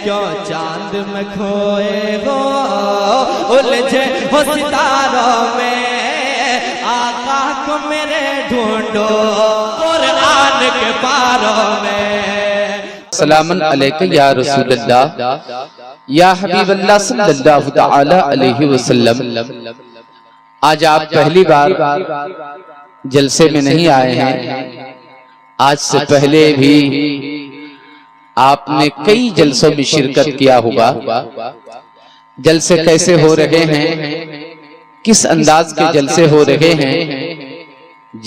کیوں چاند میں کھوئے ہو الجھے ہو ستاروں میں آقا کو میرے ڈھونڈو قرآن کے پاروں میں سلام علیکہ یا رسول اللہ یا حبیب اللہ صلی اللہ تعالی علیہ وسلم۔ آج آپ پہلی بار جلسے میں نہیں آئے ہیں، آج سے پہلے بھی آپ نے کئی جلسوں میں شرکت کیا ہوگا۔ جلسے کیسے ہو رہے ہیں، کس انداز کے جلسے ہو رہے ہیں،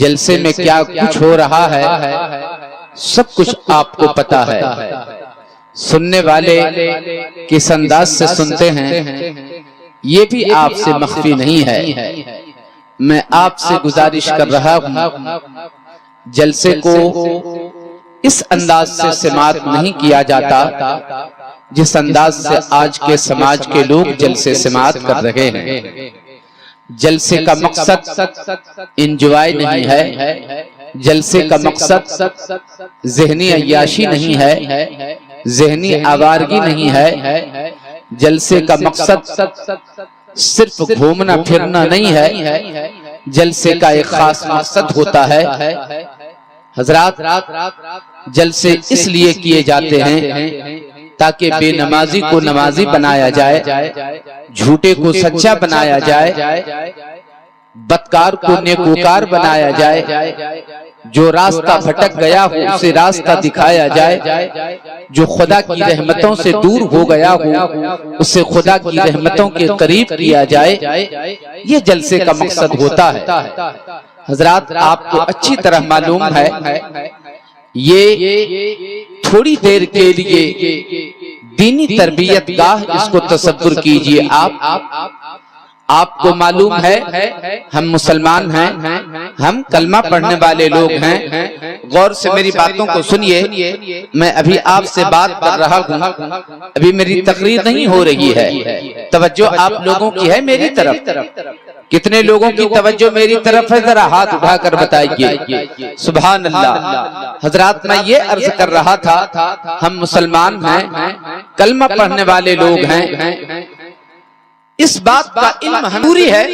جلسے میں کیا کچھ ہو رہا ہے، سب کچھ آپ کو پتا ہے۔ سننے والے کس انداز سے سنتے ہیں یہ بھی آپ سے مخفی نہیں ہے۔ میں آپ سے گزارش کر رہا ہوں جلسے کو اس انداز سے سماعت نہیں کیا جاتا جس انداز سے آج کے سماج کے لوگ جلسے سماعت کر رہے ہیں۔ جلسے کا مقصد انجوائے نہیں ہے، جلسے کا مقصد ذہنی عیاشی نہیں ہے، ذہنی آوارگی نہیں ہے، جلسے کا مقصد صرف گھومنا پھرنا نہیں ہے، جلسے کا ایک خاص مقصد ہوتا ہے۔ حضرات، جلسے اس لیے کیے جاتے ہیں تاکہ بے نمازی کو نمازی بنایا جائے، جھوٹے کو سچا بنایا جائے، بدکار کو نیکوکار بنایا جائے، جو راستہ بھٹک گیا ہو اسے راستہ دکھایا جائے، جو خدا کی رحمتوں سے دور ہو گیا ہو اسے خدا کی رحمتوں کے قریب کیا جائے۔ یہ جلسے کا مقصد ہوتا ہے۔ حضرات، آپ کو اچھی طرح معلوم ہے یہ تھوڑی دیر کے لیے دینی تربیت گاہ اس کو تصور کیجئے۔ آپ کو معلوم ہے ہم مسلمان ہیں، ہم کلمہ پڑھنے والے لوگ ہیں۔ غور سے میری باتوں کو سنیے، میں ابھی آپ سے بات کر رہا ہوں، ابھی میری تقریر نہیں ہو رہی ہے، توجہ آپ لوگوں کی ہے میری طرف۔ کتنے لوگوں کی توجہ میری طرف ہے، ذرا ہاتھ اٹھا کر بتائیے۔ سبحان اللہ۔ حضرات، میں یہ عرض کر رہا تھا ہم مسلمان ہیں، کلمہ پڑھنے والے لوگ ہیں۔ اس بات کا علم ضروری ہے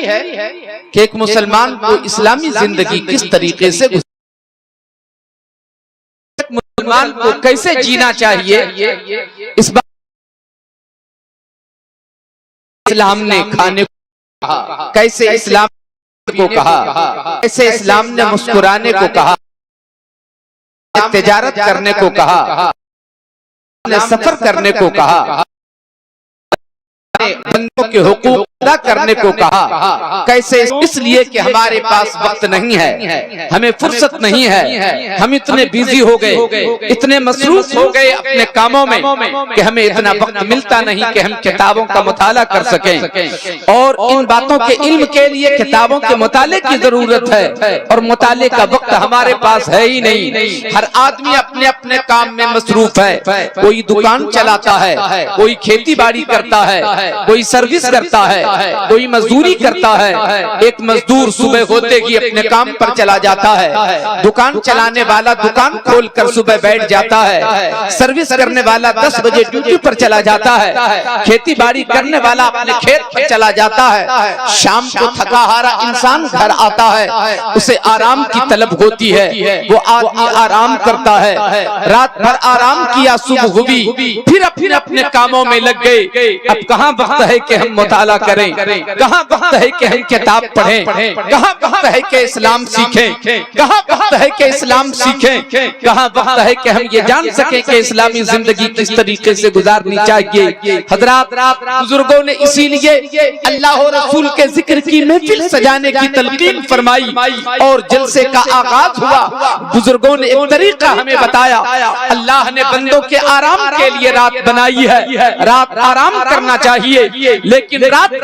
کہ ایک مسلمان کو اسلامی زندگی کس طریقے سے ایک مسلمان کو کیسے جینا چاہیے، اس بات اسلام نے کھانے کو کہا، کیسے اسلام کو کہا، کیسے اسلام نے مسکرانے کو کہا، تجارت کرنے کو کہا، سفر کرنے کو کہا، بندوں کے حقوق ادا کرنے کو کہا۔ کیسے؟ اس لیے کہ ہمارے پاس وقت نہیں ہے، ہمیں فرصت نہیں ہے، ہم اتنے بیزی ہو گئے، اتنے مصروف ہو گئے اپنے کاموں میں کہ ہمیں اتنا وقت ملتا نہیں کہ ہم کتابوں کا مطالعہ کر سکیں۔ اور ان باتوں کے علم کے لیے کتابوں کے مطالعے کی ضرورت ہے، اور مطالعے کا وقت ہمارے پاس ہے ہی نہیں۔ ہر آدمی اپنے اپنے کام میں مصروف ہے، کوئی دکان چلاتا ہے، کوئی کھیتی باڑی کرتا ہے، کوئی سروس کرتا ہے، کوئی مزدوری کرتا ہے۔ ایک مزدور صبح ہوتے ہی اپنے کام پر چلا جاتا ہے، دکان چلانے والا دکان کھول کر صبح بیٹھ جاتا ہے، سروس کرنے والا 10 بجے ڈیوٹی پر چلا جاتا ہے، کھیتی باڑی کرنے والا اپنے کھیت پر چلا جاتا ہے۔ شام کو تھکا ہارا انسان گھر آتا ہے، اسے آرام کی طلب ہوتی ہے، وہ آدمی آرام کرتا ہے، رات بھر آرام کیا، صبح ہوئی پھر اپنے اپنے کاموں میں لگ گئے۔ اب کہاں وقت ہے کہ ہم مطالعہ کریں، کہاں وقت ہے کہ ہم کتاب پڑھیں، کہاں وقت ہے کہ اسلام سیکھیں، کہاں وقت ہے کہ اسلام سیکھیں، کہاں وقت ہے کہ ہم یہ جان سکیں کہ اسلامی زندگی کس طریقے سے گزارنی چاہیے۔ حضرات، بزرگوں نے اسی لیے اللہ اور رسول کے ذکر کی محفل سجانے کی تلقین فرمائی اور جلسے کا آغاز ہوا۔ بزرگوں نے ایک طریقہ ہمیں بتایا، اللہ نے بندوں کے آرام کے لیے رات بنائی ہے، رات آرام کرنا چاہیے، لیکن رات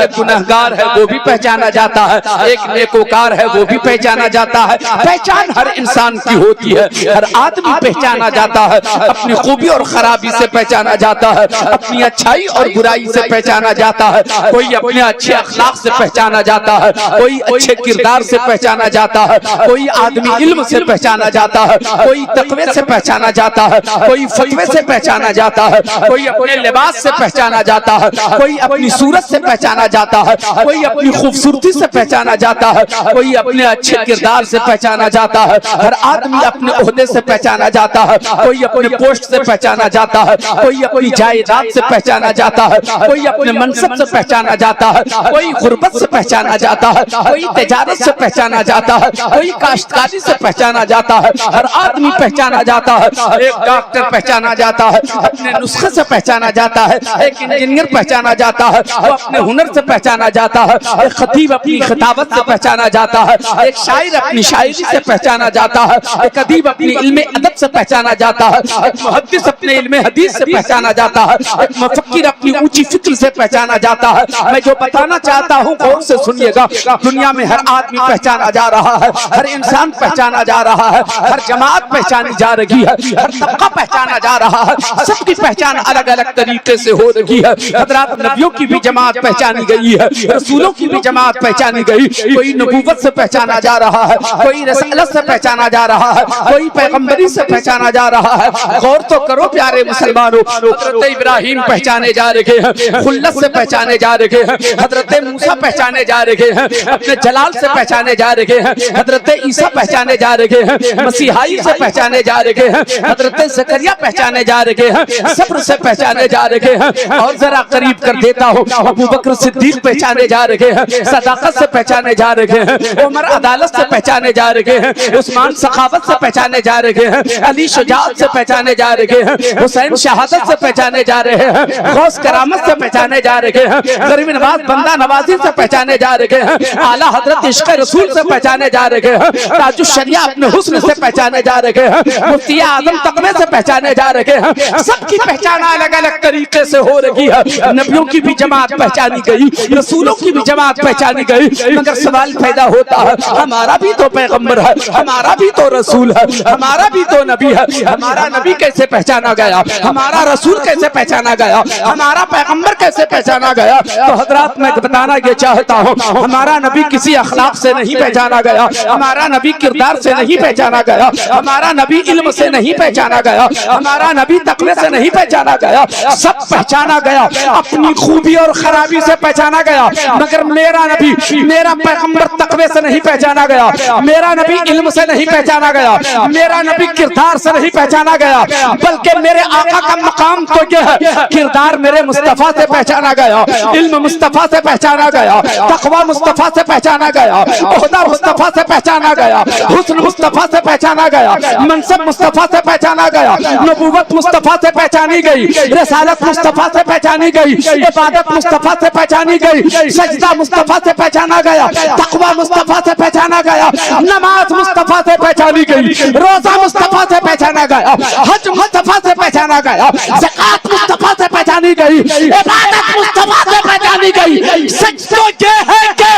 ایک گنہگار ہے وہ بھی پہچانا جاتا ہے، ایک نیکوکار ہے وہ بھی پہچانا جاتا ہے۔ پہچان ہر انسان کی ہوتی ہے، ہر آدمی پہچانا جاتا ہے، اپنی خوبی اور خرابی سے پہچانا جاتا ہے، اپنی اچھائی اور برائی سے پہچانا جاتا ہے، کوئی اپنے اچھے اخلاق سے پہچانا جاتا ہے، کوئی اچھے کردار سے پہچانا جاتا ہے، کوئی آدمی علم سے پہچانا جاتا ہے، کوئی تقوی سے پہچانا جاتا ہے، کوئی فتوے سے پہچانا جاتا ہے، کوئی اپنے لباس سے پہچانا جاتا ہے، کوئی اپنی صورت سے پہچانا جاتا ہے، کوئی اپنی خوبصورتی سے پہچانا جاتا ہے، کوئی اپنے اچھے کردار سے پہچانا جاتا ہے۔ ہر آدمی اپنے عہدے سے پہچانا جاتا ہے، کوئی اپنے پوسٹ سے پہچانا جاتا ہے، کوئی اپنی جائیداد سے پہچانا جاتا ہے، کوئی اپنے منصب سے پہچانا جاتا ہے، کوئی غربت سے پہچانا جاتا ہے، کوئی تجارت سے پہچانا جاتا ہے، کوئی کاشتکاری سے پہچانا جاتا ہے۔ ہر آدمی پہچانا جاتا ہے، ایک ڈاکٹر پہچانا جاتا ہے، اپنے نسخے سے پہچانا جاتا ہے، ایک انجینئر پہچانا جاتا ہے، وہ اپنے ہنر سے پہچانا جاتا ہے، ایک خطیب اپنی خطابت سے پہچانا جاتا ہے، ایک شاعر اپنی شاعری سے پہچانا جاتا ہے، ایک ادیب اپنی علم ادب سے پہچانا جاتا ہے، ایک محدث اپنے علم حدیث سے پہچانا جاتا ہے، ایک مفکر اپنی اونچی فکر سے پہچانا جاتا ہے۔ میں جو بتانا چاہتا ہوں غور سے سنیے گا، دنیا میں ہر آدمی پہچانا جا رہا ہے، ہر انسان پہچانا جا رہا ہے، ہر جماعت پہچانی جا رہی ہے، ہر طبقہ پہچانا جا رہا ہے، سب کی پہچان الگ الگ طریقے سے ہو رہی ہے۔ حضرات نبیوں کی بھی جماعت پہچانی گئی ہے، رسولوں کی بھی جماعت پہچانی گئی، کوئی نبوت سے پہچانا جا رہا ہے، کوئی رسالت سے پہچانا جا رہا ہے، کوئی پیغمبری سے پہچانا جا رہا ہے۔ غور تو کرو پیارے مسلمانوں، حضرت ابراہیم پہچانے جا رہے ہیں، خلت سے پہچانے جا رہے ہیں، حضرت موسیٰ پہچانے جا رہے ہیں، اپنے جلال سے پہچانے جا رہے ہیں، حضرت عیسیٰ پہچانے جا رہے ہیں، مسیحائی سے پہچانے جا رہے ہیں، حضرت زکریا پہچانے جا رہے ہیں، صبر سے پہچانے جا رہے ہیں۔ اور ذرا قریب کر دیتا ہوں، ابو بکر صدیق پہچانے جا رہے ہیں، صداقت سے پہچانے جا رہے ہیں، عمر عدالت سے پہچانے جا رہے ہیں، عثمان سخاوت سے پہچانے جا رہے ہیں، علی شجاعت سے پہچانے جا رہے ہیں، حسین شہادت سے پہچانے جا رہے ہیں، غوث کرامت سے پہچانے جا رہے ہیں، غریب نواز بندہ نوازی سے پہچانے جا رہے ہیں، اعلیٰ حضرت عشق رسول سے پہچانے جا رہے ہیں، تاج الشریعہ اپنے حسن سے پہچانے جا رہے ہیں، مفتی اعظم تقوی سے پہچانے جا رہے ہیں۔ سب کی پہچان الگ الگ طریقے سے ہو رہی ہے۔ نبیوں کی بھی جماعت پہچانی گئی، رسولوں کی بھی جماعت پہچانی گئی، مگر سوال پیدا ہوتا ہے ہمارا بھی تو پیغمبر ہے، ہمارا بھی تو رسول ہے، ہمارا بھی تو نبی ہے، ہمارا نبی کیسے پہچانا گیا، ہمارا رسول کیسے پہچانا گیا، ہمارا پیغمبر کیسے پہچانا گیا؟ تو حضرات میں بتانا یہ چاہتا ہوں، ہمارا نبی کسی اخلاق سے نہیں پہچانا گیا، ہمارا نبی کردار سے نہیں پہچانا گیا، ہمارا نبی علم سے نہیں پہچانا گیا، ہمارا نبی تقوی سے نہیں پہچانا گیا، سب پہچانا گیا، اپنی خوبی اور خرابی سے پہچانا گیا، مگر میرا نبی، میرا پیغمبر تقوی سے نہیں پہچانا گیا، میرا نبی علم سے نہیں پہچانا گیا، میرا نبی کردار سے نہیں پہچانا گیا، بلکہ میرے آقا کا مقام تو یہ ہے، کردار میرے مصطفیٰ سے پہچانا گیا، علم مصطفیٰ سے پہچانا گیا، تقوی مصطفیٰ سے پہچانا گیا، عہدہ مصطفیٰ سے پہچانا گیا، حسن مصطفیٰ سے پہچانا گیا، منصب مصطفیٰ سے پہچانا گیا، نبوت مصطفیٰ سے پہچانی گئی، رسالت مصطفیٰ سے پہچانی گئی، عبادت مصطفیٰ سے پہچانی گئی، سجدہ مصطفیٰ سے پہچانا گیا، تقوی مصطفیٰ سے پہچانا گیا، نماز مصطفیٰ سے پہچانی گئی، روزہ مصطفیٰ سے پہچانا گیا، حج مصطفیٰ سے پہچانا گیا، زکات مصطفیٰ سے پہچانی گئی، عبادت مصطفیٰ سے پہچانی گئی، سچ تو یہ ہے کہ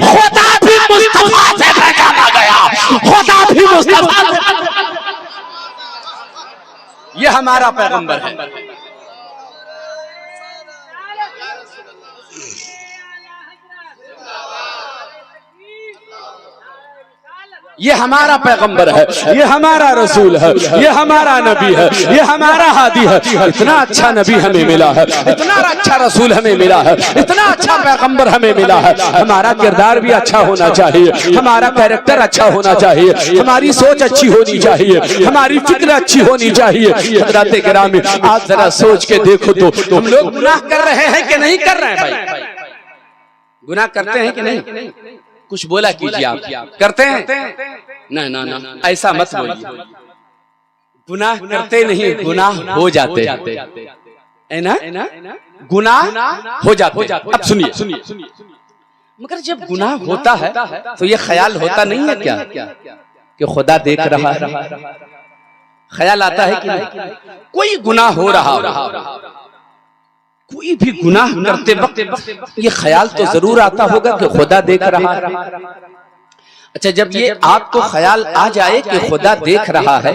خدا بھی مصطفیٰ سے پہچانا گیا، خدا بھی مصطفیٰ سے، یہ ہمارا پیغمبر ہے۔ یہ ہمارا پیغمبر ہے، یہ ہمارا رسول ہے، یہ ہمارا نبی ہے، یہ ہمارا ہادی ہے۔ اتنا اچھا نبی ہمیں ملا ہے، اتنا اچھا رسول ہمیں ملا ہے، اتنا اچھا پیغمبر ہمیں ملا ہے۔ ہمارا کردار بھی اچھا ہونا چاہیے، ہمارا کیریکٹر اچھا ہونا چاہیے، ہماری سوچ اچھی ہونی چاہیے، ہماری فکر اچھی ہونی چاہیے۔ حضرات گرامی، آج ذرا سوچ کے دیکھو تو ہم لوگ گناہ کر رہے ہیں کہ نہیں کر رہے ہیں؟ بھائی گناہ کرتے ہیں کہ نہیں؟ کچھ بولا کیجئے، آپ کرتے ہیں؟ نہیں، ایسا مت بولیے، گناہ کرتے نہیں، گناہ ہو جاتے ہیں نا، گناہ ہو جاتے۔ اب سنیے، مگر جب گناہ ہوتا ہے تو یہ خیال ہوتا نہیں ہے کیا کہ خدا دیکھ رہا ہے؟ خیال آتا ہے کہ نہیں؟ کوئی گناہ ہو رہا، کوئی بھی گناہ کرتے وقت یہ خیال تو ضرور آتا ہوگا کہ خدا دیکھ رہا ہے. اچھا جب یہ آپ کو خیال آ جائے کہ خدا دیکھ رہا ہے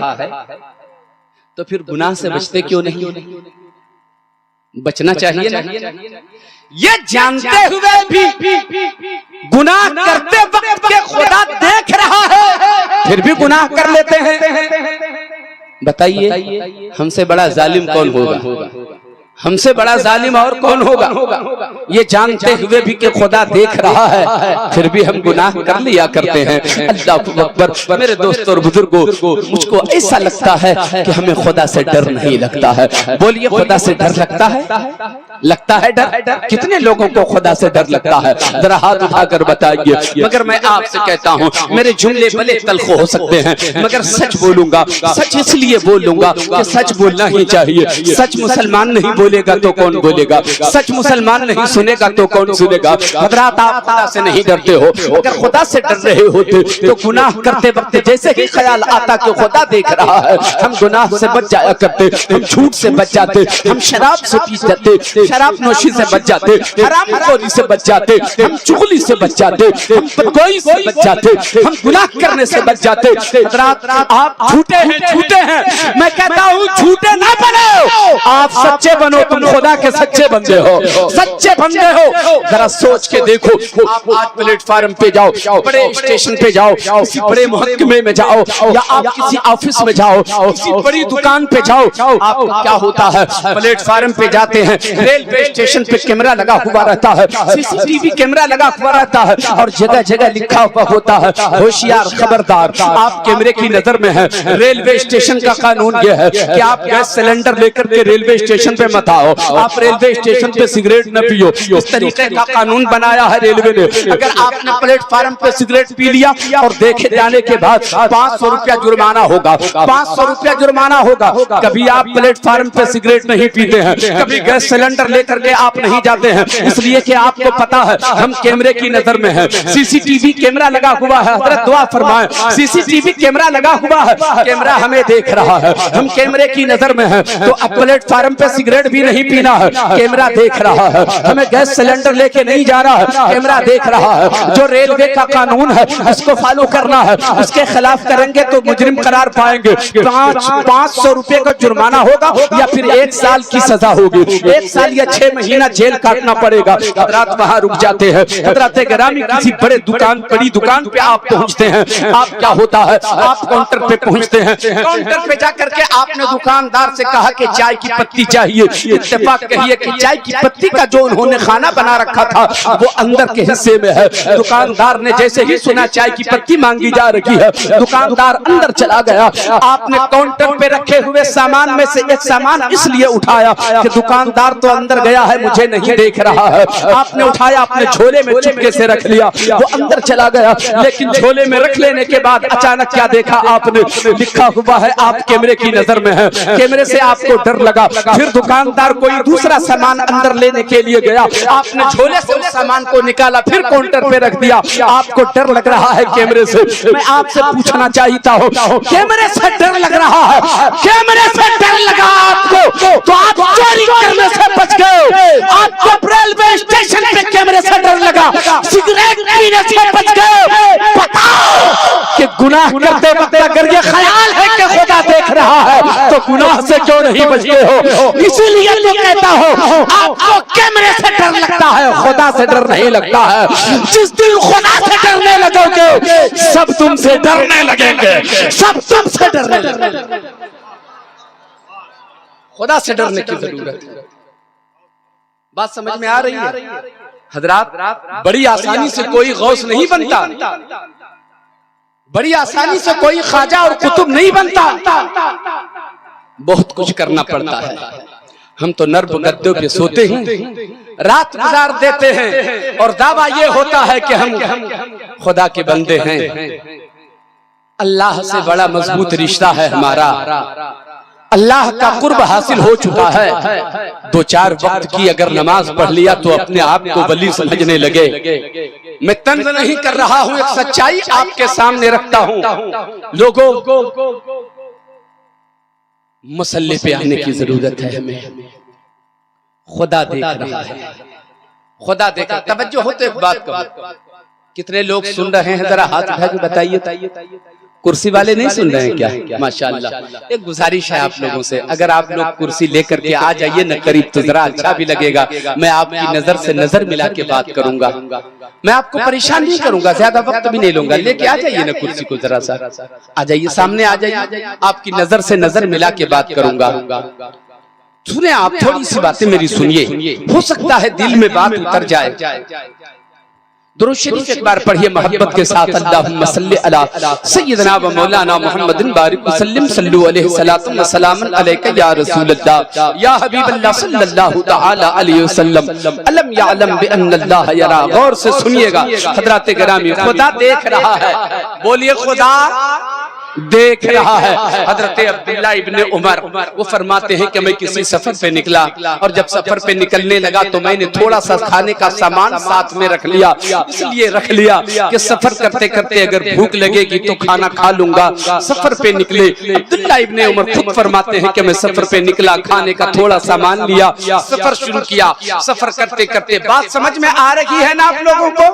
تو پھر گناہ سے بچتے کیوں نہیں؟ بچنا چاہیے نا. یہ جانتے ہوئے بھی گناہ کرتے وقت کہ خدا دیکھ رہا ہے پھر بھی گناہ کر لیتے ہیں. بتائیے ہم سے بڑا ظالم کون ہوگا؟ ہم سے بڑا ظالم اور کون ہوگا؟ یہ جانتے ہوئے بھی کہ خدا دیکھ رہا ہے پھر بھی ہم گناہ کر لیا کرتے ہیں. اللہ اکبر. میرے دوستوں اور بزرگوں مجھ کو ایسا لگتا ہے کہ ہمیں خدا سے ڈر نہیں لگتا ہے. بولیے خدا سے ڈر لگتا ہے؟ لگتا ہے ڈر؟ کتنے لوگوں کو خدا سے ڈر لگتا ہے؟ ذرا ہاتھ اٹھا کر بتائیے. مگر میں آپ سے کہتا ہوں میرے جملے بھلے تلخ ہو سکتے ہیں مگر سچ بولوں گا. سچ اس لیے بولوں گا کہ سچ بولنا ہی چاہیے. سچ مسلمان نہیں بولے گا تو کون بولے گا؟ سچ مسلمان نہیں سنے گا تو کون سنے گا؟ حضرات آپ خدا سے نہیں ڈرتے ہو. اگر خدا سے ڈر رہے ہوتے تو گناہ کرتے وقت جیسے ہی خیال آتا کہ خدا دیکھ رہا ہے ہم گناہ سے بچ جایا کرتے. ہم جھوٹ سے بچ جاتے, ہم شراب سے پی جاتے, شراب نوشی سے بچ جاتے, حرام خوری سے بچ جاتے, ہم چغلی سے بچ جاتے, ہم بدگوئی سے بچ جاتے, ہم گناہ کرنے سے بچ جاتے. حضرات آپ جھوٹے ہیں, جھوٹے ہیں. میں کہتا ہوں جھوٹے نہ بنو, آپ سچے بنو. تم خدا کے سچے بندے ہو, سچے بندے ہو. ذرا سوچ کے دیکھو آپ آج پلیٹ فارم پہ جاؤ, بڑے اسٹیشن پہ جاؤ, کسی بڑے محکمے میں جاؤ یا آپ کسی آفس میں جاؤ, کسی بڑی دکان پہ جاؤ, آپ کو کیا ہوتا ہے؟ پلیٹ فارم پہ جاتے ہیں, ریلوے اسٹیشن پہ کیمرہ لگا ہوا رہتا ہے, سی سی ٹی وی کیمرہ لگا ہوا رہتا ہے اور جگہ جگہ لکھا ہوا ہوتا ہے ہوشیار خبردار آپ کیمرے کی نظر میں ہیں. ریلوے اسٹیشن کا قانون یہ ہے کہ آپ گیس سلنڈر لے کر کے ریلوے اسٹیشن پہ مت آؤ, آپ ریلوے اسٹیشن پہ سگریٹ نہ پیو. اس طریقے کا قانون بنایا ہے ریلوے نے. اگر آپ نے پلیٹ فارم پہ سگریٹ پی لیا اور دیکھے جانے کے بعد 500 روپیہ جرمانہ ہوگا, 500 روپیہ جرمانہ ہوگا. کبھی آپ پلیٹ فارم پہ سگریٹ نہیں پیتے ہیں, کبھی گیس سلنڈر لے کر کے آپ نہیں جاتے ہیں, اس لیے کہ آپ کو پتا ہے ہم کیمرے کی نظر میں ہیں. سی سی ٹی وی کیمرہ لگا ہوا ہے. حضرت دعا فرمائیں, سی سی ٹی وی کیمرہ لگا ہوا ہے, کیمرہ ہمیں دیکھ رہا ہے, ہم کیمرے کی نظر میں ہیں. تو اب پلیٹ فارم پہ سگریٹ بھی نہیں پینا ہے, کیمرہ دیکھ رہا ہے. ہمیں گیس سلنڈر لے کے نہیں جا رہا ہے, کیمرہ دیکھ رہا ہے. جو ریلوے کا قانون ہے اس کو فالو کرنا ہے, اس کے خلاف کریں گے تو مجرم قرار پائیں گے. 500 روپے کا جرمانہ ہوگا یا پھر 1 سال کی سزا ہوگی, 1 سال یا 6 مہینہ جیل کاٹنا پڑے گا. حضرات وہاں رک جاتے ہیں. حضرات گرامی کسی بڑی دکان پہ آپ پہنچتے ہیں, آپ کیا ہوتا ہے آپ کاؤنٹر پہ پہنچتے ہیں. کاؤنٹر پہ جا کر کے آپ نے دکاندار سے کہا کہ چائے کی پتی چاہیے. اتفاق کہیے کہ چائے کی پتی کا جو انہوں نے کھانا بنا رکھا تھا وہ اندر کے حصے میں ہے. دکاندار نے جیسے ہی سنا چائے کی پتی مانگی جا رہی ہے, دکاندار اندر چلا گیا. آپ نے کاؤنٹر پہ رکھے ہوئے سامان میں سے ایک سامان اس لیے اٹھایا کہ دکاندار تو اندر گیا ہے مجھے نہیں دیکھ رہا ہے. آپ نے اٹھایا, اپنے جھولے میں چپکے سے رکھ لیا, وہ اندر چلا گیا. لیکن جھولے میں رکھ لینے کے بعد اچانک کیا دیکھا آپ نے؟ لکھا ہوا ہے آپ کیمرے کی نظر میں ہیں. کیمرے سے آپ کو ڈر لگا. پھر دکاندار کوئی دوسرا سامان اندر لینے کے لیے گیا, آپ نے جھولے سے اس سامان کو نکالا, پھر کاؤنٹر پہ رکھ دیا. آپ کو ڈر لگ رہا ہے کیمرے سے. میں آپ سے پوچھنا چاہتا ہوں کیمرے سے ڈر لگ رہا ہے, کیمرے سے ڈر لگا آپ کو تو آپ چوری کرنے سے بچ گئے. آپ کو ریلوے اسٹیشن پہ کیمرے سے ڈر لگا, سگریٹ پینے سے بچ گئے. بتاؤ کہ گناہ کرتے وقت اگر یہ خیال ہے کہ خدا دیکھ رہا ہے تو گناہ سے کیوں نہیں بچتے ہو؟ اسی لیے تو کہتا ہوں آپ کو کیمرے سے ڈر لگتا ہے, خدا سے ڈر نہیں لگتا ہے. جس دن خدا سے ڈرنے لگو گے سب تم سے ڈرنے لگیں گے, سب تم سے ڈرنے لگیں گے. خدا سے ڈرنے کی ضرورت ہے. بات سمجھ میں آ رہی ہے؟ حضرات بڑی آسانی سے کوئی غوث نہیں بنتا, بڑی آسانی سے کوئی خواجہ اور قطب نہیں بنتا, بہت کچھ کرنا پڑتا ہے. ہم تو نرم گدوں پہ سوتے ہیں, رات گزار دیتے ہیں اور دعویٰ یہ ہوتا ہے کہ ہم خدا کے بندے ہیں. اللہ سے بڑا مضبوط رشتہ ہے ہمارا, اللہ کا قرب حاصل ہو چکا ہے. 2-4 وقت کی اگر نماز پڑھ لیا تو اپنے آپ کو ولی سمجھنے لگے. میں طنز نہیں کر رہا ہوں, ایک سچائی آپ کے سامنے رکھتا ہوں. لوگوں مسئلے پہ آنے کی ضرورت ہے ہمیں. خدا دیکھ رہا ہے، خدا دیکھ رہا ہے۔ توجہ ہو تو ایک بات کہو، کتنے لوگ سن رہے ہیں ذرا ہاتھ اٹھا کے بتائیے، کرسی والے نہیں سن رہے ہیں کیا؟ ماشاءاللہ۔ ایک گزارش ہے آپ لوگوں سے، اگر آپ لوگ کرسی لے کر کے آ جائیے نہ قریب تو ذرا اچھا بھی لگے گا، میں آپ کی نظر سے نظر ملا کے بات کروں گا، میں آپ کو پریشان نہیں کروں گا، زیادہ وقت بھی نہیں لوں گا، لے کے آ جائیے نا کرسی کو، ذرا سا آ جائیے، سامنے آ جائیے، آپ کی نظر سے نظر ملا کے بات کروں گا۔ سنیں آپ، تھوڑی سی باتیں میری سنیے، ہو سکتا ہے دل میں بات اتر جائے۔ درود شریف ایک بار پڑھیے محبت کے ساتھ، اللہم صلی علی سیدنا و مولانا محمد بارک وسلم، صلو علیہ الصلوۃ والسلام علیک یا رسول اللہ یا حبیب اللہ صلی اللہ تعالی علیہ وسلم، علم یعلم بان اللہ یرا۔ غور سے سنیے گا حضرات گرامی، خدا دیکھ رہا ہے، بولیے خدا دیکھ رہا ہے۔ حضرت عبداللہ ابن عمر وہ فرماتے ہیں کہ میں کسی سفر پہ نکلا، اور جب سفر پہ نکلنے لگا تو میں نے تھوڑا سا کھانے کا سامان ساتھ میں رکھ لیا، اس لیے رکھ لیا کہ سفر کرتے کرتے اگر بھوک لگے گی تو کھانا کھا لوں گا۔ سفر پہ نکلے، عبداللہ ابن عمر خود فرماتے ہیں کہ میں سفر پہ نکلا، کھانے کا تھوڑا سامان لیا، سفر شروع کیا۔ سفر کرتے کرتے بات سمجھ میں آ رہی ہے نا آپ لوگوں کو؟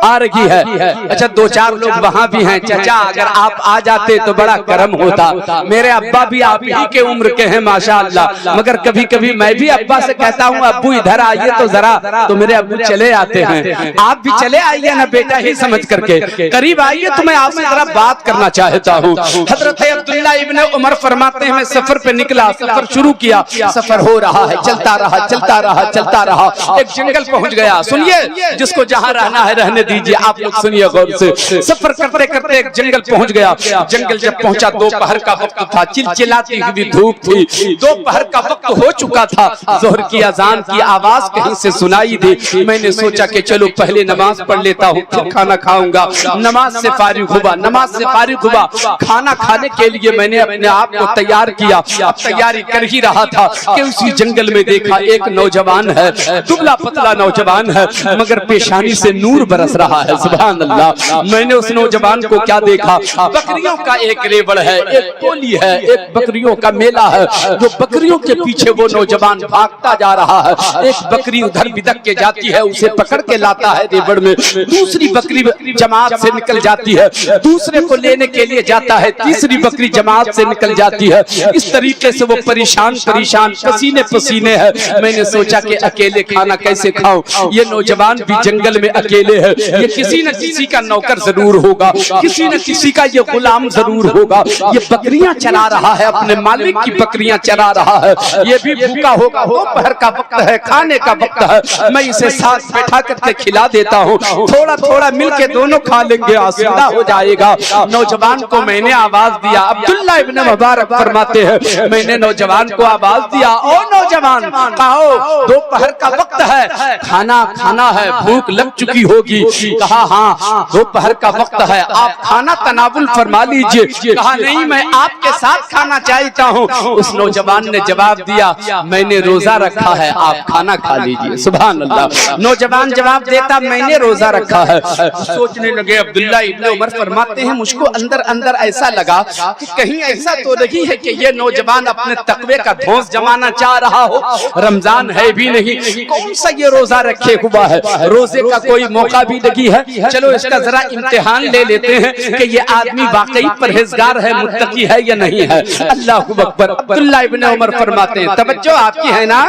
آ رہی ہے۔ اچھا دو چار لوگ وہاں بھی ہیں، چچا اگر آپ آ جاتے تو بڑا کرم ہوتا، میرے ابا بھی آپ ہی کے عمر کے ہیں ماشاءاللہ، مگر کبھی کبھی میں بھی ابا سے کہتا ہوں ابو ادھر آئیے تو ذرا، تو میرے ابو چلے آتے ہیں۔ آپ بھی چلے آئیے نا بیٹا ہی سمجھ کر کے، قریب آئیے تو میں آپ سے ذرا بات کرنا چاہتا ہوں۔ حضرت عبداللہ ابن عمر فرماتے ہیں میں سفر پہ نکلا، سفر شروع کیا، سفر ہو رہا ہے، چلتا رہا چلتا رہا چلتا رہا، ایک جنگل پہنچ گیا۔ سنیے، جس کو جہاں رہنا ہے رہنے دیجیے، آپ لوگ سنیے غور سے۔ سفر کرتے کرتے ایک جنگل پہنچ گیا، جنگل جب پہنچا دوپہر کا وقت تھا، چلچلاتی ہوئی دھوپ تھی، دوپہر کا وقت ہو چکا تھا، ظہر کی اذان کی آواز کہیں سے سنائی دی۔ میں نے سوچا کہ چلو پہلے نماز پڑھ لیتا ہوں پھر کھانا کھاؤں گا۔ نماز سے فارغ ہوا، نماز سے فارغ ہوا، کھانا کھانے کے لیے میں نے اپنے آپ کو تیار کیا۔ اب تیاری کر ہی رہا تھا کہ اسی جنگل میں دیکھا ایک نوجوان ہے، دبلا پتلا نوجوان ہے، مگر پیشانی سے نور برس رہا ہے، سبحان اللہ۔ میں نے اس نوجوان کو کیا دیکھا، بکریوں کا ایک ریوڑ ہے، ایک ٹولی ہے، ایک بکریوں کا میلہ ہے، جو بکریوں کے پیچھے وہ نوجوان بھاگتا جا رہا ہے۔ ایک بکری ادھر بدک کے جاتی ہے، اسے پکڑ کے لاتا ہے ریوڑ میں، دوسری بکری جماعت سے نکل جاتی ہے، دوسرے کو لینے کے لیے جاتا ہے، تیسری بکری جماعت سے نکل جاتی ہے۔ اس طریقے سے وہ پریشان پسینے پسینے ہے۔ میں نے سوچا کہ اکیلے کھانا کیسے کھاؤں، یہ نوجوان بھی جنگل میں اکیلے ہے، یہ کسی نہ کسی کا نوکر ضرور ہوگا، کسی نہ کسی کا یہ غلام ضرور ہوگا، یہ بکریاں چلا رہا ہے، اپنے مالک کی بکریاں چلا رہا ہے، یہ بھی بھوکا ہوگا، دوپہر کا وقت ہے، کھانے کا وقت ہے، میں اسے ساتھ بیٹھا کر کے کھلا دیتا ہوں، تھوڑا تھوڑا مل کے دونوں کھا لیں گے، آسودہ ہو جائے گا۔ نوجوان کو میں نے آواز دیا، عبداللہ ابن مبارک فرماتے ہیں میں نے نوجوان کو آواز دیا، او نوجوان کہو دوپہر کا وقت ہے، کھانا کھانا ہے، بھوک لگ چکی ہوگی۔ کہا ہاں دوپہر کا وقت ہے، آپ کھانا تناول فرما لیجئے۔ کہا نہیں میں آپ کے ساتھ کھانا چاہتا ہوں۔ اس نوجوان نے جواب دیا میں نے روزہ رکھا ہے، آپ کھانا کھا لیجئے، سبحان اللہ۔ نوجوان جواب دیتا میں نے روزہ رکھا ہے۔ سوچنے لگے عبداللہ ابن عمر فرماتے ہیں مجھ کو اندر اندر ایسا لگا کہ کہیں ایسا تو نہیں ہے کہ یہ نوجوان اپنے تقوی کا دھونس جمانا چاہ رہا ہو، رمضان ہے بھی نہیں، کون سا یہ روزہ رکھے ہوا ہے، روزے کا کوئی موقع بھی نہیں ہے، چلو اس کا ذرا امتحان لے لیتے ہیں کہ یہ آدمی واقعی پرہیزگار ہے، متقی ہے یا نہیں ہے۔ اللہ اکبر۔ عبداللہ ابن عمر فرماتے ہیں توجہ آپ کی ہے نا،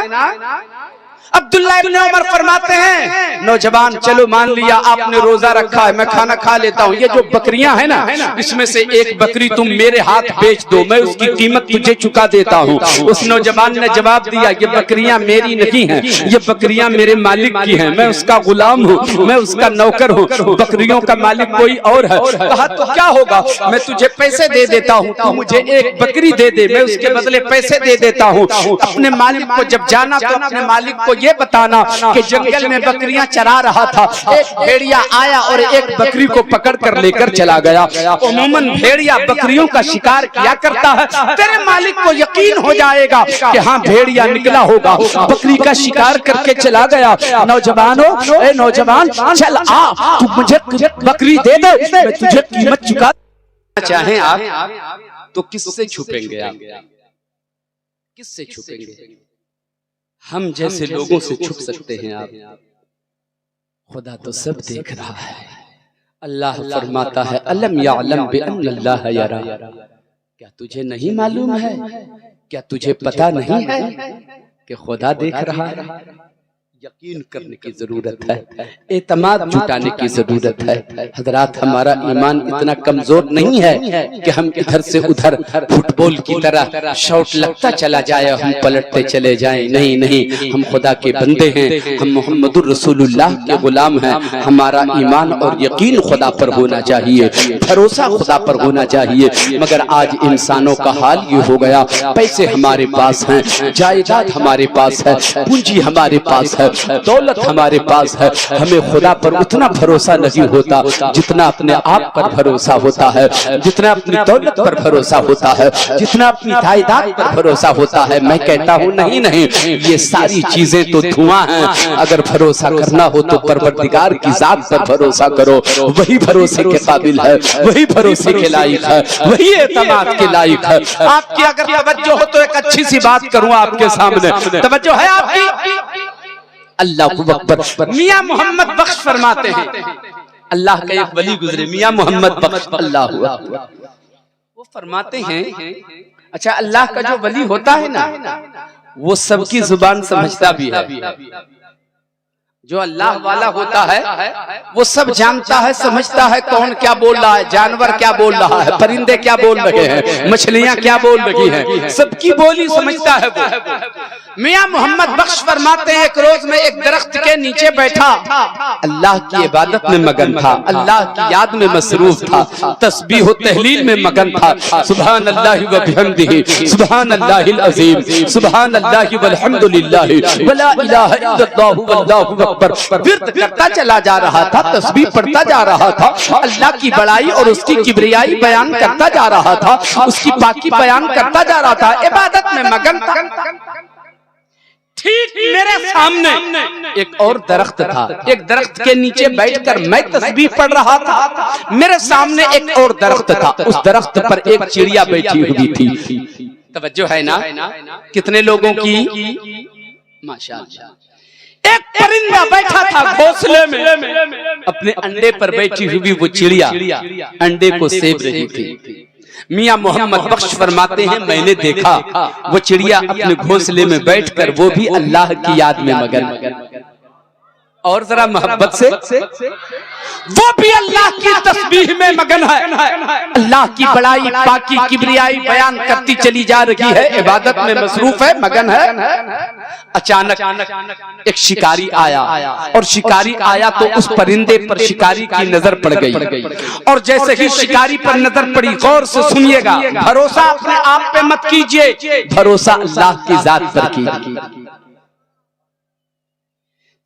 عبداللہ ابن عمر فرماتے ہیں نوجوان چلو مان لیا آپ نے روزہ رکھا ہے، میں کھانا کھا لیتا ہوں، یہ جو بکریاں ہیں نا اس میں سے ایک بکری تم میرے ہاتھ بیچ دو، میں اس کی قیمت تجھے چکا دیتا ہوں۔ اس نوجوان نے جواب دیا یہ بکریاں میری نہیں ہیں، یہ بکریاں میرے مالک کی ہیں، میں اس کا غلام ہوں، میں اس کا نوکر ہوں، بکریوں کا مالک کوئی اور ہے۔ کہا تو کیا ہوگا، میں تجھے پیسے دے دیتا ہوں، تو مجھے ایک بکری دے دے، میں اس کے بدلے پیسے دے دیتا ہوں۔ اپنے مالک کو جب جانا تو اپنے مالک کو یہ بتانا کہ جنگل میں بکریاں چرا رہا تھا، ایک بھیڑیا آیا اور ایک بکری کو پکڑ کر لے کر چلا گیا۔ عموماً بھیڑیا بکریوں کا شکار کیا کرتا ہے، تیرے مالک کو یقین ہو جائے گا کہ ہاں بھیڑیا نکلا ہوگا، بکری کا شکار کر کے چلا گیا۔ نوجوانوں اے نوجوان چل آ، تو مجھے بکری دے دے، میں تجھے قیمت چکا چاہیں آپ تو کس سے چھپیں گے، آپ کس سے چھپیں گے؟ ہم جیسے لوگوں سے چھپ سکتے ہیں آپ، خدا تو سب دیکھ رہا ہے۔ اللہ فرماتا ہے الم یعلم بان اللہ یرا، کیا تجھے نہیں معلوم ہے، کیا تجھے پتا نہیں ہے کہ خدا دیکھ رہا ہے؟ یقین کرنے کی ضرورت ہے، اعتماد جٹانے کی ضرورت ہے۔ حضرات ہمارا ایمان اتنا کمزور نہیں ہے کہ ہم ادھر سے ادھر فٹ بال کی طرح شاٹ لگتا چلا جائے ہم پلٹتے چلے جائیں، نہیں نہیں، ہم خدا کے بندے ہیں، ہم محمد الرسول اللہ کے غلام ہیں۔ ہمارا ایمان اور یقین خدا پر ہونا چاہیے، بھروسہ خدا پر ہونا چاہیے۔ مگر آج انسانوں کا حال یہ ہو گیا، پیسے ہمارے پاس ہیں، جائیداد ہمارے پاس ہے، پونجی ہمارے پاس ہے، دولت ہمارے پاس ہے، ہمیں خدا پر اتنا بھروسہ نہیں ہوتا جتنا اپنے آپ پر بھروسہ ہوتا ہے، جتنا اپنی دولت پر بھروسہ ہوتا ہے، جتنا اپنی جائیداد پر بھروسہ ہوتا ہے۔ میں کہتا ہوں نہیں نہیں، یہ ساری چیزیں تو دھواں ہیں۔ اگر بھروسہ کرنا ہو تو پروردگار کی ذات پر بھروسہ کرو، وہی بھروسے کے قابل ہے، وہی بھروسے کے لائق ہے، وہی اعتماد کے لائق ہے۔ آپ کی اگر توجہ ہو تو ایک اچھی سی بات کروں آپ کے سامنے، توجہ ہے آپ کی؟ اللہ اکبر۔ میاں محمد بخش فرماتے ہیں، اللہ کا ایک ولی گزرے میاں محمد بخش، اللہ اکبر، وہ فرماتے ہیں اچھا اللہ کا جو ولی ہوتا ہے نا وہ سب کی زبان سمجھتا بھی ہے۔ جو اللہ والا ہوتا ہے وہ سب جانتا ہے، سمجھتا ہے کون کیا بول رہا ہے، جانور کیا بول رہا ہے، پرندے کیا بول رہے ہیں، مچھلیاں کیا بول رہی ہیں، سب کی بولی سمجھتا ہے وہ۔ میاں محمد بخش فرماتے ہیں ایک روز میں ایک درخت کے نیچے بیٹھا، اللہ کی عبادت میں مگن تھا، اللہ کی یاد میں مصروف تھا، تسبیح و تحلیل میں مگن تھا، سبحان اللہ و بحمدہ، سبحان اللہ العظیم، سبحان اللہ والحمد للہ ولا الہ الا اللہ واللہ اکبر، ورد کرتا چلا جا رہا تھا، تسبیح پڑھتا جا رہا تھا، اللہ کی بڑائی اور اس کی کبریائی بیان کرتا جا رہا تھا، اس کی پاکی بیان کرتا جا رہا تھا، عبادت میں مگن تھا۔ ٹھیک میرے سامنے ایک اور درخت تھا، ایک درخت کے نیچے بیٹھ کر میں تسبیح پڑھ رہا تھا، میرے سامنے ایک اور درخت تھا، اس درخت پر ایک چڑیا بیٹھی ہوئی تھی۔ توجہ ہے نا کتنے لوگوں کی؟ ماشاءاللہ، ایک پرندہ بیٹھا تھا گھونسلے میں، اپنے انڈے پر بیٹھی ہوئی وہ چڑیا انڈے کو سیب رہی تھی۔ میاں محمد بخش فرماتے ہیں میں نے دیکھا وہ چڑیا اپنے گھونسلے میں بیٹھ کر وہ بھی اللہ کی یاد میں مگن، اور ذرا محبت سے، وہ بھی اللہ کی تسبیح میں مگن ہے، اللہ کی بڑائی پاکی کبریائی بیان کرتی چلی جا رہی ہے، عبادت میں مصروف ہے، مگن ہے۔ اچانک ایک شکاری آیا، اور شکاری آیا تو اس پرندے پر شکاری کی نظر پڑ گئی، اور جیسے ہی شکاری پر نظر پڑی، غور سے سنیے گا، بھروسہ اپنے آپ پہ مت کیجئے، بھروسہ اللہ کی ذات پر کیجئے۔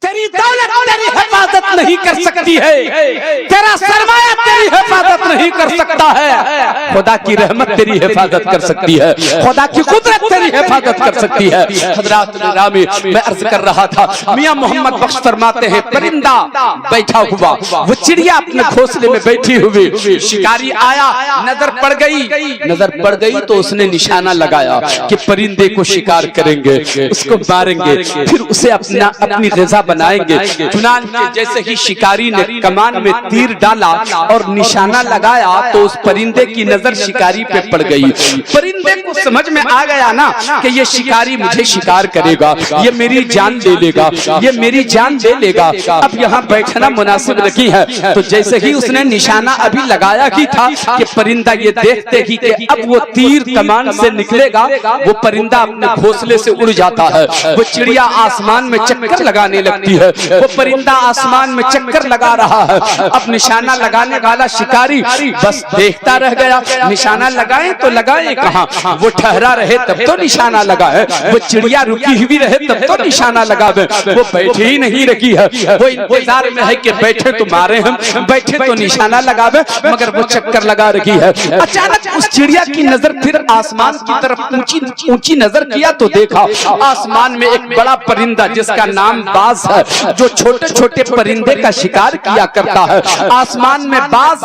تیری دولت تیری حفاظت نہیں کر سکتی ہے، تیرا سرمایہ تیری حفاظت نہیں کر سکتا ہے، خدا کی رحمت تیری حفاظت کر سکتی ہے، خدا کی قدرت تیری حفاظت کر سکتی ہے۔ حضرات گرامی، میں عرض کر رہا تھا میاں محمد بخش فرماتے ہیں پرندہ بیٹھا ہوا، وہ چڑیا اپنے گھونسلے میں بیٹھی ہوئی، شکاری آیا، نظر پڑ گئی تو اس نے نشانہ لگایا کہ پرندے کو شکار کریں گے، اس کو ماریں گے، پھر اسے اپنی غذا بنائیں گے۔ چنانچہ جیسے ہی شکاری نے کمان میں تیر ڈالا اور نشانہ لگایا تو اس پرندے کی نظر شکاری پہ پڑ گئی۔ پرندے کو سمجھ میں آ گیا نا کہ یہ شکاری مجھے شکار کرے گا، یہ میری جان لے لے گا، یہ میری جان لے لے گا، اب یہاں بیٹھنا مناسب نہیں ہے۔ تو جیسے ہی اس نے نشانہ ابھی لگایا ہی تھا کہ پرندہ یہ دیکھتے ہی کہ اب وہ تیر کمان سے نکلے گا، وہ پرندہ اپنے گھونسلے سے اڑ جاتا ہے، وہ چڑیا آسمان میں چکر لگانے لگتی ہے، وہ پرندہ آسمان میں چکر لگا رہا ہے۔ اب نشانہ لگانے والا شکاری بس دیکھتا رہ گیا، نشانہ لگائیں تو لگائیں کہاں، وہ ٹھہرا رہے تب تو نشانہ لگائے، وہ چڑیا رکی ہوئی رہے تب تو نشانہ لگاوے، وہ بیٹھے ہی نہیں رکی ہے، وہ انتظار میں ہے کہ بیٹھے تو مارے ہم، بیٹھے تو نشانہ لگاوے، مگر وہ چکر لگا رہی ہے۔ اچانک اس چڑیا کی نظر پھر آسمان کی طرف اونچی نظر کیا تو دیکھا آسمان میں ایک بڑا پرندہ جس کا نام باز ہے، جو چھوٹے چھوٹے پرندے کا شکار کیا کرتا ہے، آسمان میں باز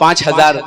5,000,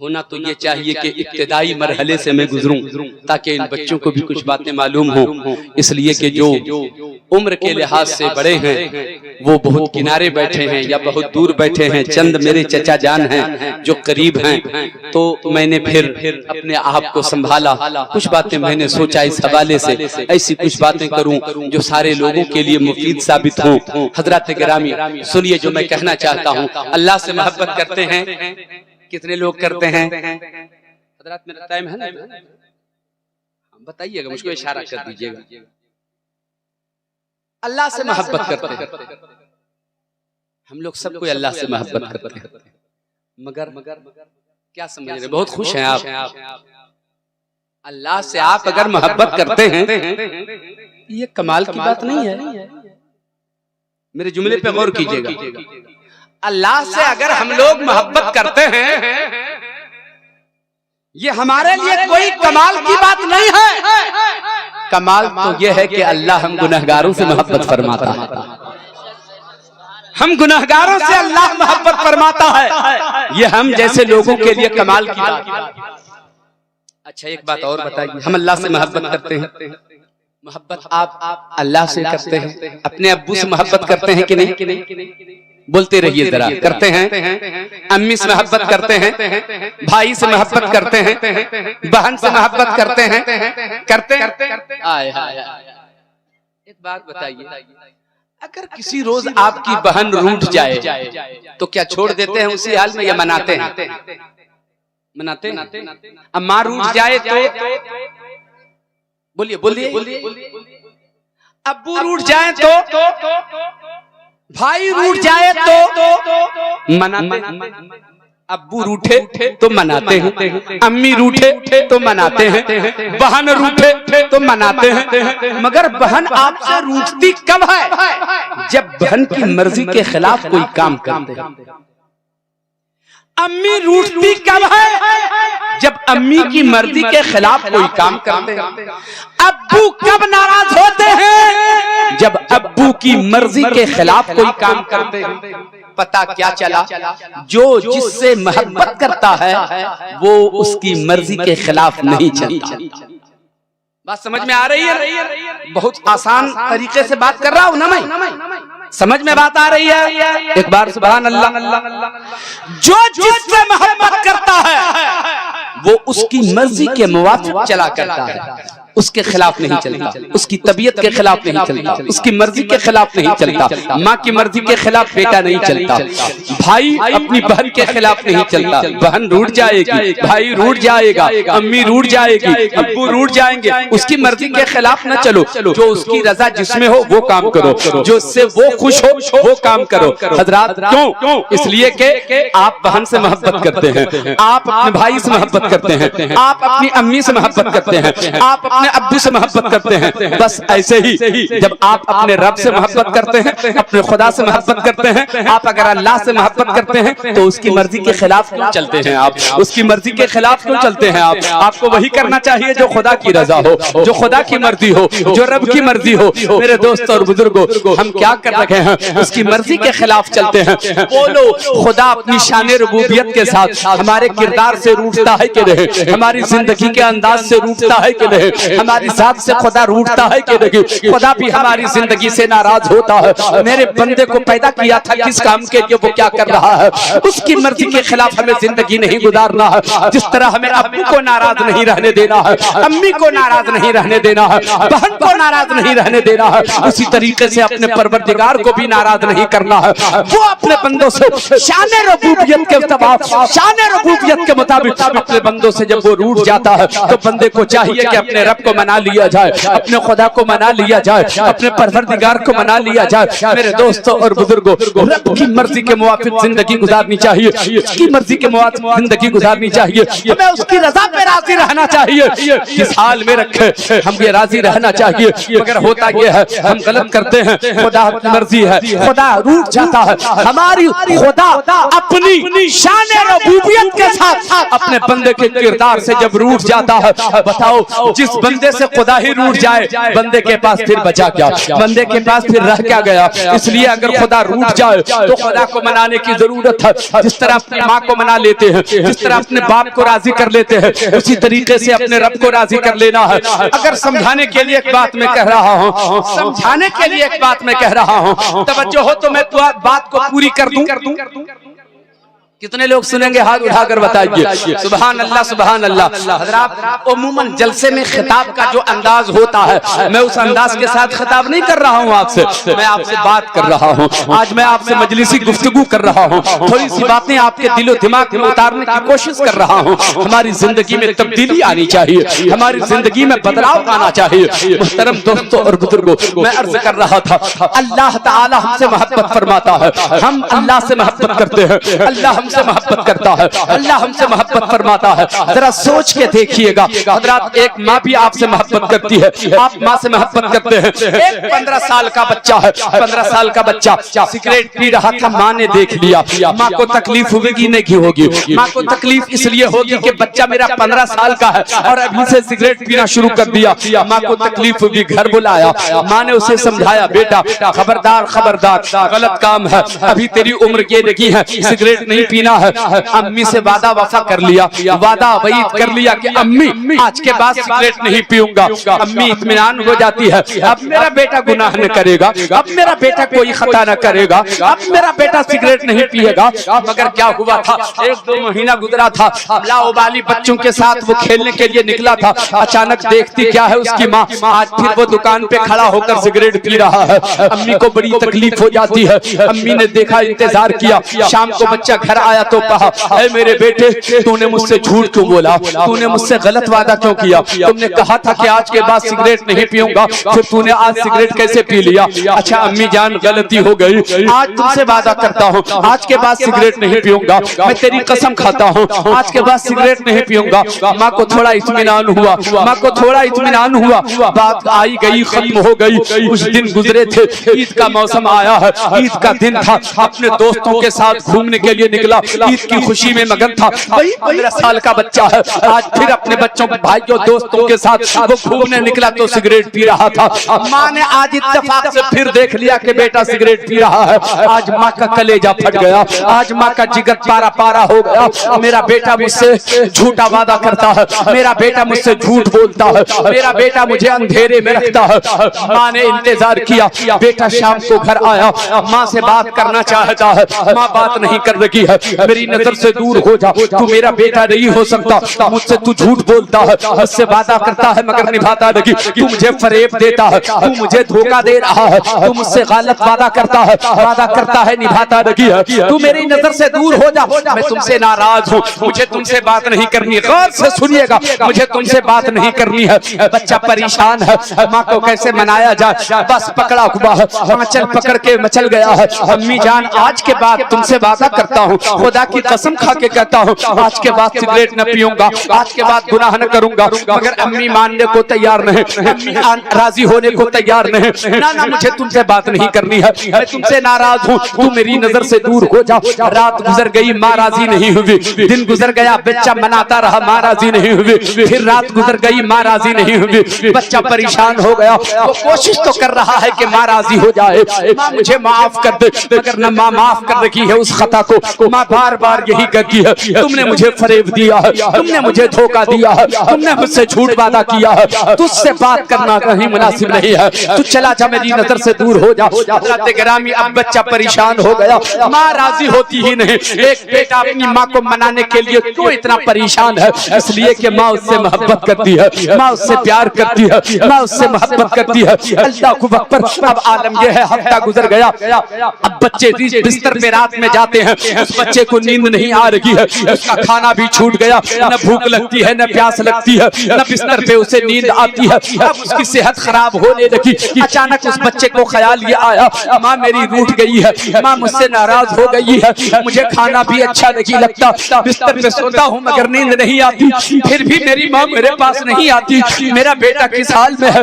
ہونا تو یہ چاہیے کہ ابتدائی مرحلے سے میں گزروں تاکہ ان بچوں کو بھی کچھ باتیں معلوم ہوں، اس لیے کہ جو عمر کے لحاظ سے بڑے ہیں وہ بہت کنارے بیٹھے ہیں یا بہت دور بیٹھے ہیں، چند میرے چچا جان ہیں جو قریب ہیں، تو میں نے پھر اپنے آپ کو سنبھالا، کچھ باتیں میں نے سوچا اس حوالے سے ایسی کچھ باتیں کروں جو سارے لوگوں کے لیے مفید ثابت ہوں۔ حضرات گرامی سنیے جو میں کہنا چاہتا ہوں، اللہ سے محبت کرتے ہیں، کتنے لوگ کرتے ہیں؟ حضرات میرا ٹائم ہے نا، بتائیے گا، مجھ کو اشارہ کر دیجئے گا۔ اللہ سے محبت کرتے ہیں، ہم لوگ سب کو اللہ سے محبت کرتے ہیں، مگر کیا سمجھ رہے ہیں؟ بہت خوش ہیں آپ، اللہ سے آپ اگر محبت کرتے ہیں یہ کمال کی بات نہیں ہے، میرے جملے پہ غور کیجئے گا۔ اللہ سے اگر ہم لوگ محبت کرتے ہیں یہ ہمارے لیے کوئی کمال کی بات نہیں ہے، کمال تو یہ ہے کہ اللہ ہم گنہگاروں سے محبت فرماتا ہے، ہم گنہگاروں سے اللہ محبت فرماتا ہے، یہ ہم جیسے لوگوں کے لیے کمال کی بات ہے۔ اچھا ایک بات اور بتائیے، ہم اللہ سے محبت کرتے ہیں، محبت آپ اللہ سے کرتے ہیں، اپنے ابو سے محبت کرتے ہیں کہ نہیں؟ بولتے رہیے ذرا، کرتے ہیں؟ امی سے محبت کرتے ہیں، بھائی سے محبت کرتے ہیں، بہن سے محبت کرتے ہیں، کرتے ہیں؟ ایک بات بتائیے، اگر کسی روز آپ کی بہن روٹھ جائے تو کیا چھوڑ دیتے ہیں اسی حال میں یا مناتے ہیں؟ مناتے ہیں؟ اماں روٹھ جائے تو بولیے، ابو روٹھ جائے تو، بھائی روٹھ جائے تو مناتے ہیں، ابو روٹھے تو مناتے ہیں، امی روٹھے تو مناتے ہیں، بہن روٹھے تو مناتے ہیں، مگر بہن آپ سے روٹھتی کب ہے؟ جب بہن کی مرضی کے خلاف کوئی کام کرتے ہیں۔ امی روٹھتی کب ہے؟ جب امی کی مرضی کے خلاف کوئی کام کرتے ہیں۔ ابو کب ناراض ہوتے ہیں؟ جب ابو کی مرضی کے خلاف کوئی کام کرتے ہیں۔ پتہ کیا چلا؟ جو جس سے محبت کرتا ہے وہ اس کی مرضی کے خلاف نہیں چلتا۔ بات سمجھ میں آ رہی ہے؟ بہت آسان طریقے سے بات کر رہا ہوں نا میں، سمجھ میں بات آ رہی ہے؟ ایک بار سبحان اللہ۔ جو جس سے محبت کرتا ہے وہ اس کی مرضی کے موافق چلا کرتا ہے، اس کے خلاف نہیں چلتا، اس کی طبیعت کے خلاف نہیں چلتا، اس کی مرضی کے خلاف نہیں چلتا، ماں کی مرضی کے خلاف بیٹا نہیں چلتا، بھائی اپنی بہن کے خلاف نہیں چلتا، بہن روٹھ جائے گی، بھائی روٹھ جائے گا، امی روٹھ جائے گی، ابو روٹھ جائیں گے، اس کی مرضی کے خلاف نہ چلو، جو اس کی رضا جس میں ہو وہ کام کرو، جو اس سے وہ خوش ہو وہ کام کرو۔ حضرات کیوں؟ اس لیے کہ آپ بہن سے محبت کرتے ہیں، آپ اپنے بھائی سے محبت کرتے ہیں، آپ اپنی امی سے محبت کرتے ہیں، آپ اپنے ابو سے محبت کرتے ہیں، بس ایسے ہی جب آپ اپنے رب سے محبت کرتے ہیں، اپنے خدا سے محبت کرتے ہیں، آپ اگر اللہ سے محبت کرتے ہیں تو اس کی مرضی کے خلاف کیوں چلتے ہیں؟ آپ اس کی مرضی کے خلاف کیوں چلتے ہیں؟ آپ کو وہی کرنا چاہیے جو خدا کی رضا ہو، جو خدا کی مرضی ہو، جو رب کی مرضی ہو۔ میرے دوست اور بزرگوں، ہم کیا کر رہے ہیں؟ اس کی مرضی کے خلاف چلتے ہیں۔ بولو خدا اپنی شان ربوبیت کے ساتھ ہمارے کردار سے روٹھتا ہے کہ نہیں؟ ہماری زندگی کے انداز سے روٹھتا ہے کہ نہیں؟ ہماری ذات سے خدا روٹھتا ہے کہ نہیں؟ خدا بھی ہماری زندگی سے ناراض ہوتا ہے۔ میرے بندے کو پیدا کیا تھا کس کام کے لیے؟ وہ کیا کر رہا ہے؟ اس کی مرضی کے خلاف ہمیں زندگی نہیں گزارنا ہے۔ جس طرح ہمیں ابو کو ناراض نہیں رہنے دینا ہے، امی کو ناراض نہیں رہنے دینا ہے، بہن کو ناراض نہیں رہنے دینا ہے، اسی طریقے سے اپنے پروردگار کو بھی ناراض نہیں کرنا ہے۔ وہ اپنے بندوں سے شان ربوبیت کے مطابق اپنے بندوں سے جب وہ روٹھ جاتا ہے تو بندے کو چاہیے کہ اپنے رب کو منا لیا جائے، اپنے خدا کو منا لیا جائے، اپنے پروردگار کو منا لیا جائے۔ میرے دوستوں اور بزرگوں، رب کی مرضی کے موافق زندگی گزارنی چاہیے، اس کی مرضی کے موافق زندگی گزارنی چاہیے، ہمیں اس کی رضا پہ راضی رہنا چاہیے، جس حال میں رکھے ہم یہ راضی رہنا چاہیے۔ مگر ہوتا یہ ہے ہم غلط کرتے ہیں، خدا کی مرضی ہے، خدا روٹھ جاتا ہے، ہماری خدا اپنی شان ربوبیت کے ساتھ اپنے بندے کے کردار سے جب روٹھ جاتا ہے، بتاؤ جس بندے بندے سے خدا ہی روٹ جائے بندے کے پاس پھر بچا کیا, بندے کے پاس پھر رہ کیا گیا. اس لیے اگر خدا روٹ جائے تو خدا کو منانے کی ضرورت ہے. جس طرح اپنی ماں کو منا لیتے ہیں, جس طرح اپنے باپ کو راضی کر لیتے ہیں, اسی طریقے سے اپنے رب کو راضی کر لینا ہے. اگر سمجھانے کے لیے ایک بات میں کہہ رہا ہوں, سمجھانے کے لیے ایک بات میں کہہ رہا ہوں, توجہ ہو تو میں بات کو پوری کر دوں. کتنے لوگ سنیں گے ہاتھ اٹھا کر بتائیے سبحان اللہ سبحان اللہ. حضرات عموماً جلسے میں خطاب کا جو انداز ہوتا ہے میں اس انداز کے ساتھ خطاب نہیں کر رہا ہوں آپ سے, میں آپ سے بات کر رہا ہوں. آج میں آپ سے مجلسی گفتگو کر رہا ہوں, تھوڑی سی باتیں آپ کے دل و دماغ میں اتارنے کی کوشش کر رہا ہوں. ہماری زندگی میں تبدیلی آنی چاہیے, ہماری زندگی میں بدلاؤ آنا چاہیے. محترم دوستوں اور بزرگوں, میں عرض کر رہا تھا اللہ تعالی ہم سے محبت فرماتا ہے, ہم اللہ سے محبت کرتے ہیں, اللہ ہم سے محبت کرتا ہے, اللہ ہم سے محبت فرماتا ہے. ذرا سوچ کے دیکھیے گا حضرات, ایک ماں بھی آپ سے محبت کرتی ہے, آپ ماں سے محبت کرتے ہیں. ایک 15 سال کا بچہ ہے, 15 سال کا بچہ سگریٹ پی رہا تھا, ماں نے دیکھ لیا. ماں کو تکلیف ہوگی نہیں ہوگی؟ ماں کو تکلیف اس لیے ہوگی کہ بچہ میرا 15 سال کا ہے اور ابھی سے سگریٹ پینا شروع کر دیا. ماں کو تکلیف ہوگی, گھر بلایا, ماں نے اسے سمجھایا بیٹا خبردار خبردار غلط کام ہے, ابھی تیری عمر یہ لگی ہے, سگریٹ نہیں پینا ہے. امی سے وعدہ وفا کر لیا, وعدہ وعید کر لیا کہ امی آج کے بعد سگریٹ نہیں پیوں گا. امی اطمینان ہو جاتی ہے, اب میرا بیٹا گناہ نہ کرے گا, اب میرا بیٹا کوئی خطا نہ کرے گا, اب میرا بیٹا سگریٹ نہیں پیے گا. مگر کیا ہوا تھا, 1-2 مہینہ گزرا تھا, لا ابالی بچوں کے ساتھ وہ کھیلنے کے لیے نکلا تھا, اچانک دیکھتی کیا ہے اس کی ماں, آج پھر وہ دکان پہ کھڑا ہو کر سگریٹ پی رہا ہے. امی کو بڑی تکلیف ہو جاتی ہے. امی نے دیکھا, انتظار کیا, شام کو بچہ گھر آیا تو کہا اے میرے بیٹے تو نے مجھ سے جھوٹ کیوں بولا, تو نے مجھ سے غلط وعدہ کیوں کیا, تم نے کہا تھا کہ آج کے بعد سگریٹ نہیں پیوں گا, پھر تو نے آج سگریٹ کیسے پی لیا. اچھا امی جان غلطی ہو گئی, آج تم سے وعدہ کرتا ہوں آج کے بعد سگریٹ نہیں پیوں گا, میں تیری قسم کھاتا ہوں آج کے بعد سگریٹ نہیں پیوں گا. ماں کو تھوڑا اطمینان ہوا, ماں کو تھوڑا اطمینان ہوا, بات آئی گئی ختم ہو گئی. کچھ دن گزرے تھے, عید کا موسم آیا ہے, عید کا دن تھا, اپنے دوستوں کے ساتھ گھومنے کے لیے نکلا, عید کی خوشی میں مگن تھا. 15 سال کا بچہ ہے, آج پھر اپنے بچوں بھائیوں دوستوں کے ساتھ وہ گھومنے نکلا تو سگریٹ پی رہا تھا. ماں نے آج اتفاق سے پھر دیکھ لیا کہ بیٹا سگریٹ پی رہا ہے. آج ماں کا کلیجہ پھٹ گیا, آج ماں کا جگر پارا پارا ہو گیا. میرا بیٹا مجھ سے جھوٹا وعدہ کرتا ہے, میرا بیٹا مجھ سے جھوٹ بولتا ہے, میرا بیٹا مجھے اندھیرے میں رکھتا ہے. ماں نے انتظار کیا, بیٹا شام کو گھر آیا, ماں سے بات کرنا چاہتا ہے, ماں بات نہیں کر رہی ہے. میری نظر سے دور ہو جا, تو میرا بیٹا نہیں ہو سکتا, مجھ سے تو جھوٹ بولتا ہے, مجھ سے وعدہ کرتا ہے مگر نبھاتا نہیں, تو مجھے فریب دیتا ہے, تو مجھے دھوکہ دے رہا ہے, تو مجھ سے غلط وعدہ کرتا ہے نبھاتا نہیں ہے, تو میری نظر سے دور ہو جا, میں تم سے ناراض ہوں, مجھے تم سے بات نہیں کرنی. غور سے سنیے گا, مجھے تم سے بات نہیں کرنی ہے. بچہ پریشان ہے, ماں کو کیسے منایا جائے, بس پکڑا ہوا ہے, آنچل پکڑ کے مچل گیا ہے. امی جان آج کے بعد تم سے وعدہ کرتا ہوں, خدا کی قسم کھا کے کہتا ہوں آج کے بعد سگریٹ نہ پیوں گا, آج کے بعد گناہ نہ کروں گا. مگر امی ماننے کو تیار نہیں, امی راضی ہونے کو تیار نہیں. نہ مجھے تم سے بات نہیں کرنی ہے, میں تم سے ناراض ہوں, تو میری نظر سے دور ہو جا. رات گزر گئی, ماں راضی نہیں ہوئی. دن گزر گیا, بچہ مناتا رہا, ماں راضی نہیں ہوئی. پھر رات گزر گئی, ماں راضی نہیں ہوئی. بچہ پریشان ہو گیا, وہ کوشش تو کر رہا ہے کہ ماں راضی ہو جائے, ماں مجھے معاف کر دے, مگر نہ ماں معاف کر رہی ہے اس خطا کو. ماں بار بار یہی کہتی ہے تم نے مجھے فریب دیا ہے, تم نے مجھے دھوکہ دیا ہے, تم نے مجھ سے جھوٹ وعدہ کیا ہے, تجھ سے بات کرنا کہیں مناسب نہیں ہے, تو چلا جا, میری نظر سے دور ہو جا. حضرت گرامی اب بچہ پریشان ہو گیا, ماں راضی ہوتی ہی نہیں. ایک بیٹا اپنی ماں کو منانے کے لیے کیوں اتنا پریشان ہے, اس لیے کہ ماں اس سے محبت کرتی ہے, ماں اس سے پیار کرتی ہے, ماں اس سے محبت کرتی ہے. اللہ اکبر. اب عالم یہ ہے, ہفتہ گزر گیا, اب بچے بستر پہ رات میں جاتے ہیں, اس بچے کو نیند نہیں آ رہی ہے, اس کا کھانا بھی چھوٹ گیا, نہ بھوک لگتی ہے, نہ پیاس لگتی ہے, نہ بستر پہ اسے نیند آتی ہے. اب اس کی صحت خراب ہونے لگی. اچانک اس بچے کو خیال یہ آیا, ماں میری روٹھ گئی ہے, ماں مجھ سے ناراض ہو گئی ہے, مجھے کھانا بھی اچھا نہیں لگتا, بستر پہ سوتا ہوں مگر نیند نہیں آتی, پھر بھی میری ماں میرے پاس نہیں آتی. میرا بیٹا کس حال میں ہے,